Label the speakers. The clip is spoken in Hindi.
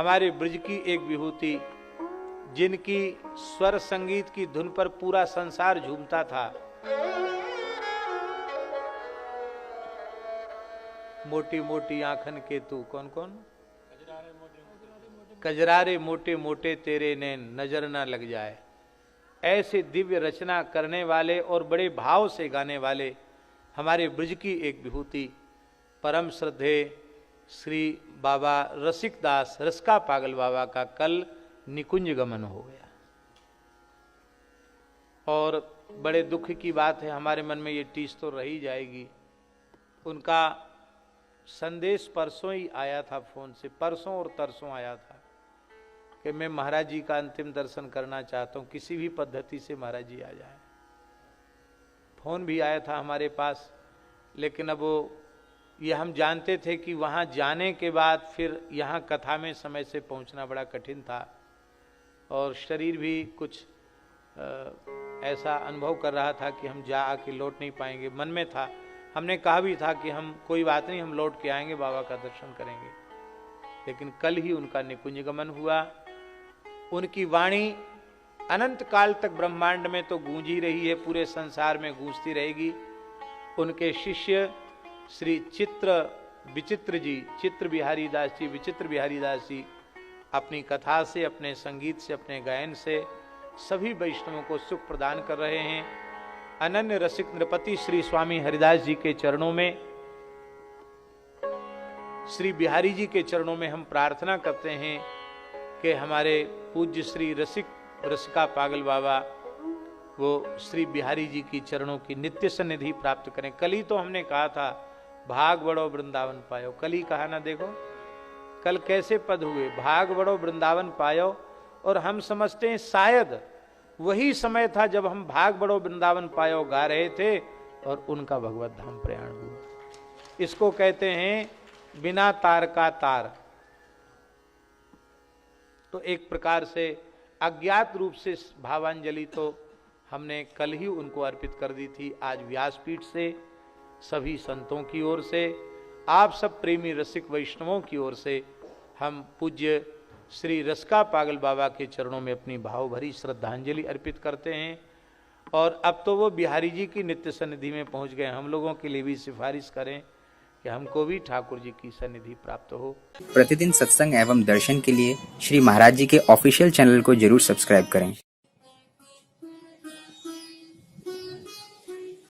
Speaker 1: हमारे ब्रज की एक विभूति, जिनकी स्वर संगीत की धुन पर पूरा संसार झूमता था। मोटी मोटी आंखन के तू, कौन कौन? कजरारे मोटे मोटे तेरे नैन, नजर ना लग जाए। ऐसे दिव्य रचना करने वाले और बड़े भाव से गाने वाले हमारे ब्रज की एक विभूति, परम श्रद्धे श्री बाबा रसिक दास रसका पागल बाबा का कल निकुंज गमन हो गया। और बड़े दुख की बात है, हमारे मन में ये टीस तो रही जाएगी। उनका संदेश परसों ही आया था, फोन से परसों और तरसों आया था कि मैं महाराज जी का अंतिम दर्शन करना चाहता हूँ, किसी भी पद्धति से महाराज जी आ जाए। फोन भी आया था हमारे पास, लेकिन अब वो ये हम जानते थे कि वहाँ जाने के बाद फिर यहाँ कथा में समय से पहुँचना बड़ा कठिन था, और शरीर भी कुछ ऐसा अनुभव कर रहा था कि हम जा आके लौट नहीं पाएंगे। मन में था, हमने कहा भी था कि हम कोई बात नहीं, हम लौट के आएंगे, बाबा का दर्शन करेंगे। लेकिन कल ही उनका निकुंज गमन हुआ। उनकी वाणी अनंत काल तक ब्रह्मांड में तो गूंज ही रही है, पूरे संसार में गूंजती रहेगी। उनके शिष्य श्री विचित्र जी, चित्र बिहारी दास जी, विचित्र बिहारी दास जी अपनी कथा से, अपने संगीत से, अपने गायन से सभी वैष्णवों को सुख प्रदान कर रहे हैं। अनन्य रसिक नृपति श्री स्वामी हरिदास जी के चरणों में, श्री बिहारी जी के चरणों में हम प्रार्थना करते हैं कि हमारे पूज्य श्री रसिका पागल बाबा वो श्री बिहारी जी की चरणों की नित्य सन्निधि प्राप्त करें। कल ही तो हमने कहा था, भाग बड़ो वृंदावन पायो, कल ही कहा ना, देखो कल कैसे पद हुए, भाग बड़ो वृंदावन पायो। और हम समझते हैं शायद वही समय था जब हम भाग बड़ो वृंदावन पायो गा रहे थे और उनका भगवत धाम प्रयाण हुआ। इसको कहते हैं बिना तार का तार। तो एक प्रकार से अज्ञात रूप से भावांजलि तो हमने कल ही उनको अर्पित कर दी थी। आज व्यासपीठ से सभी संतों की ओर से, आप सब प्रेमी रसिक वैष्णवों की ओर से हम पूज्य श्री रसका पागल बाबा के चरणों में अपनी भाव भरी श्रद्धांजलि अर्पित करते हैं। और अब तो वो बिहारी जी की नित्य सन्निधि में पहुंच गए। हम लोगों के लिए भी सिफारिश करें कि हमको भी ठाकुर जी की सन्निधि प्राप्त हो।
Speaker 2: प्रतिदिन सत्संग एवं दर्शन के लिए श्री महाराज जी के ऑफिशियल चैनल को जरूर सब्सक्राइब करें।